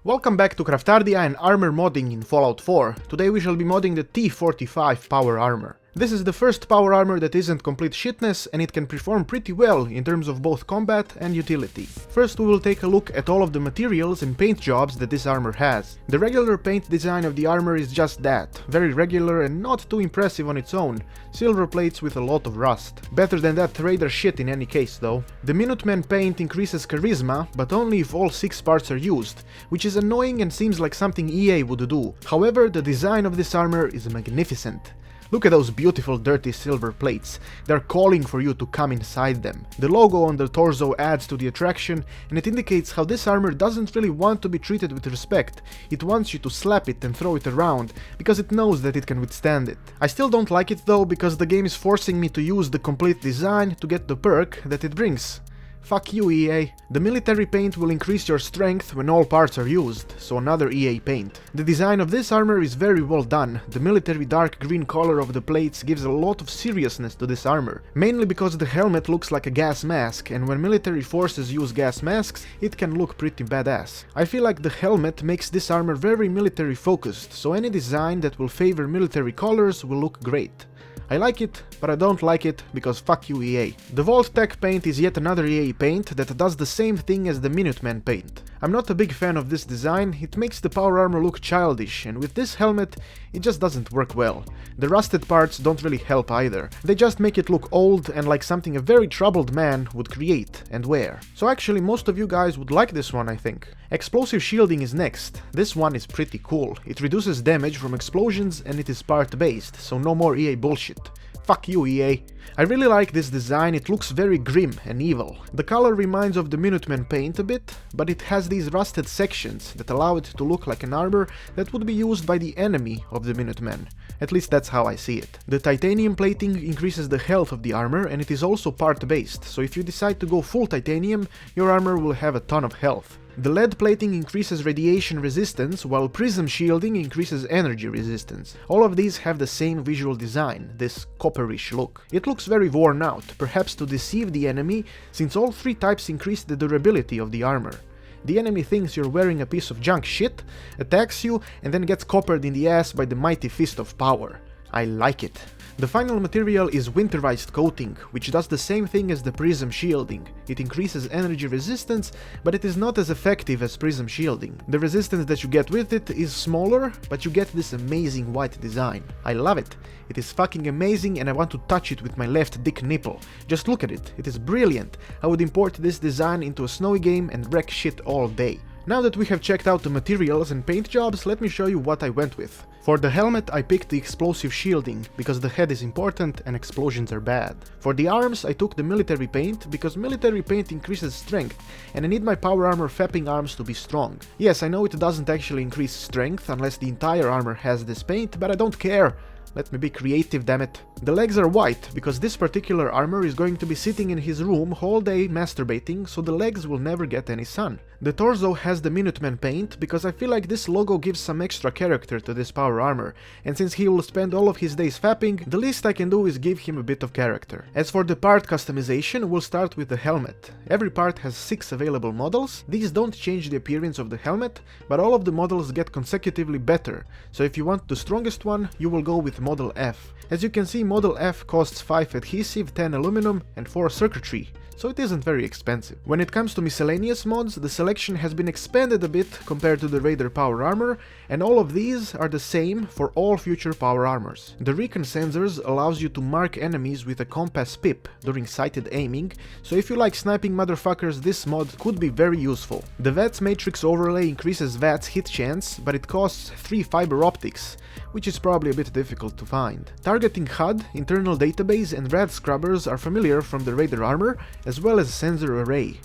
Welcome back to Craftardia and armor modding in Fallout 4. Today we shall be modding the T-45 power armor. This is the first power armor that isn't complete shitness, and it can perform pretty well in terms of both combat and utility. First we will take a look at all of the materials and paint jobs that this armor has. The regular paint design of the armor is just that, very regular and not too impressive on its own, silver plates with a lot of rust. Better than that Raider shit in any case though. The Minuteman paint increases charisma, but only if all 6 parts are used, which is annoying and seems like something EA would do. However, the design of this armor is magnificent. Look at those beautiful dirty silver plates, they're calling for you to come inside them. The logo on the torso adds to the attraction, and it indicates how this armor doesn't really want to be treated with respect. It wants you to slap it and throw it around, because it knows that it can withstand it. I still don't like it though, because the game is forcing me to use the complete design to get the perk that it brings. Fuck you, EA. The military paint will increase your strength when all parts are used, so another EA paint. The design of this armor is very well done. The military dark green color of the plates gives a lot of seriousness to this armor, mainly because the helmet looks like a gas mask, and when military forces use gas masks, it can look pretty badass. I feel like the helmet makes this armor very military focused, so any design that will favor military colors will look great. I like it, but I don't like it because fuck you, EA. The Wolfpack Paint is yet another EA paint that does the same thing as the Minuteman paint. I'm not a big fan of this design, it makes the power armor look childish, and with this helmet, it just doesn't work well. The rusted parts don't really help either. They just make it look old and like something a very troubled man would create and wear. So actually most of you guys would like this one, I think. Explosive shielding is next. This one is pretty cool. It reduces damage from explosions and it is part based, so no more EA bullshit. Fuck you, EA. I really like this design, it looks very grim and evil. The color reminds of the Minuteman paint a bit, but it has these rusted sections that allow it to look like an armor that would be used by the enemy of the Minuteman. At least that's how I see it. The titanium plating increases the health of the armor, and it is also part based, so if you decide to go full titanium, your armor will have a ton of health. The lead plating increases radiation resistance, while prism shielding increases energy resistance. All of these have the same visual design, this copperish look. It looks very worn out, perhaps to deceive the enemy, since all 3 types increase the durability of the armor. The enemy thinks you're wearing a piece of junk shit, attacks you, and then gets coppered in the ass by the mighty fist of power. I like it. The final material is Winterized Coating, which does the same thing as the Prism Shielding. It increases energy resistance, but it is not as effective as Prism Shielding. The resistance that you get with it is smaller, but you get this amazing white design. I love it. It is fucking amazing and I want to touch it with my left dick nipple. Just look at it. It is brilliant. I would import this design into a snowy game and wreck shit all day. Now that we have checked out the materials and paint jobs, let me show you what I went with. For the helmet I picked the explosive shielding, because the head is important and explosions are bad. For the arms I took the military paint, because military paint increases strength, and I need my power armor fapping arms to be strong. Yes, I know it doesn't actually increase strength unless the entire armor has this paint, but I don't care. Let me be creative, dammit. The legs are white, because this particular armor is going to be sitting in his room all day masturbating, so the legs will never get any sun. The torso has the Minuteman paint, because I feel like this logo gives some extra character to this power armor, and since he will spend all of his days fapping, the least I can do is give him a bit of character. As for the part customization, we'll start with the helmet. Every part has 6 available models. These don't change the appearance of the helmet, but all of the models get consecutively better, so if you want the strongest one, you will go with Model F. As you can see, Model F costs 5 adhesive, 10 aluminum and 4 circuitry, so it isn't very expensive. When it comes to miscellaneous mods, the selection has been expanded a bit compared to the Raider power armor, and all of these are the same for all future power armors. The Recon Sensors allows you to mark enemies with a compass pip during sighted aiming, so if you like sniping motherfuckers, this mod could be very useful. The VATS matrix overlay increases VATS hit chance, but it costs 3 fiber optics, which is probably a bit difficult to find. Targeting HUD, internal database and rad scrubbers are familiar from the Raider armor, as well as sensor array.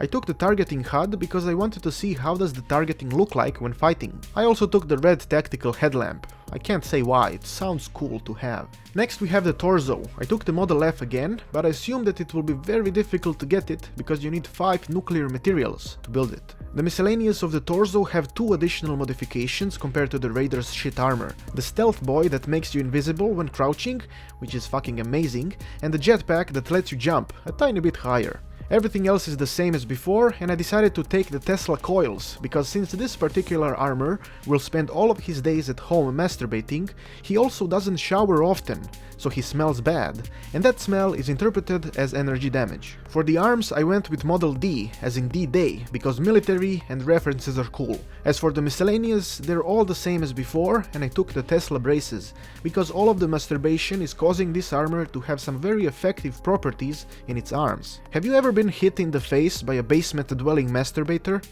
I took the targeting HUD because I wanted to see how does the targeting look like when fighting. I also took the red tactical headlamp. I can't say why, it sounds cool to have. Next we have the torso. I took the Model F again, but I assume that it will be very difficult to get it because you need 5 nuclear materials to build it. The miscellaneous of the torso have 2 additional modifications compared to the Raider's shit armor. The stealth buoy that makes you invisible when crouching, which is fucking amazing, and the jetpack that lets you jump a tiny bit higher. Everything else is the same as before, and I decided to take the Tesla coils, because since this particular armor will spend all of his days at home masturbating, he also doesn't shower often, so he smells bad, and that smell is interpreted as energy damage. For the arms I went with Model D, as in D-Day, because military and references are cool. As for the Miscellaneous, they're all the same as before, and I took the Tesla braces, because all of the masturbation is causing this armor to have some very effective properties in its arms. Have you ever been hit in the face by a basement-dwelling masturbator?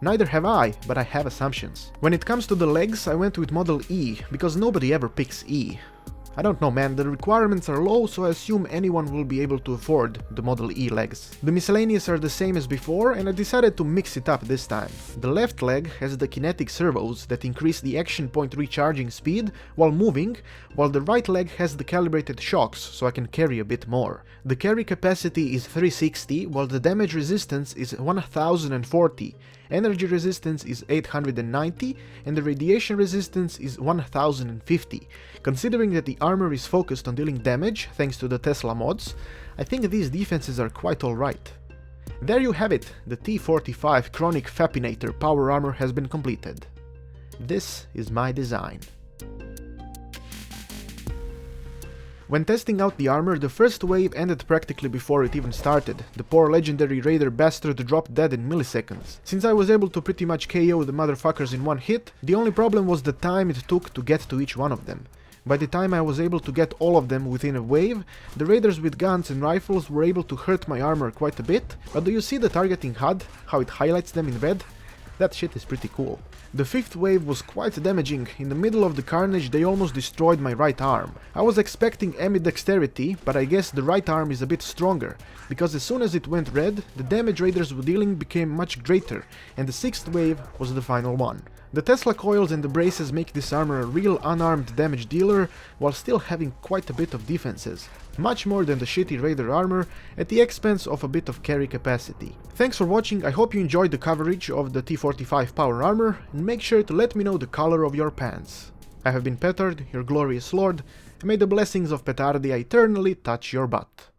Neither have I, but I have assumptions. When it comes to the legs, I went with Model E, because nobody ever picks E. I don't know man, the requirements are low, so I assume anyone will be able to afford the Model E legs. The Miscellaneous are the same as before, and I decided to mix it up this time. The left leg has the kinetic servos that increase the action point recharging speed while moving, while the right leg has the calibrated shocks, so I can carry a bit more. The carry capacity is 360, while the damage resistance is 1040. Energy resistance is 890, and the radiation resistance is 1050. Considering that the armor is focused on dealing damage, thanks to the Tesla mods, I think these defenses are quite alright. There you have it, the T-45 Chronic Fapinator power armor has been completed. This is my design. When testing out the armor, the first wave ended practically before it even started. The poor legendary raider bastard dropped dead in milliseconds. Since I was able to pretty much KO the motherfuckers in one hit, the only problem was the time it took to get to each one of them. By the time I was able to get all of them within a wave, the raiders with guns and rifles were able to hurt my armor quite a bit, but do you see the targeting HUD, how it highlights them in red? That shit is pretty cool. The fifth wave was quite damaging. In the middle of the carnage they almost destroyed my right arm. I was expecting ambidexterity, but I guess the right arm is a bit stronger, because as soon as it went red, the damage raiders were dealing became much greater, and the sixth wave was the final one. The Tesla coils and the braces make this armor a real unarmed damage dealer, while still having quite a bit of defenses. Much more than the shitty raider armor, at the expense of a bit of carry capacity. Thanks for watching, I hope you enjoyed the coverage of the T-45 power armor, and make sure to let me know the color of your pants. I have been Petard, your glorious lord, and may the blessings of Petardia eternally touch your butt.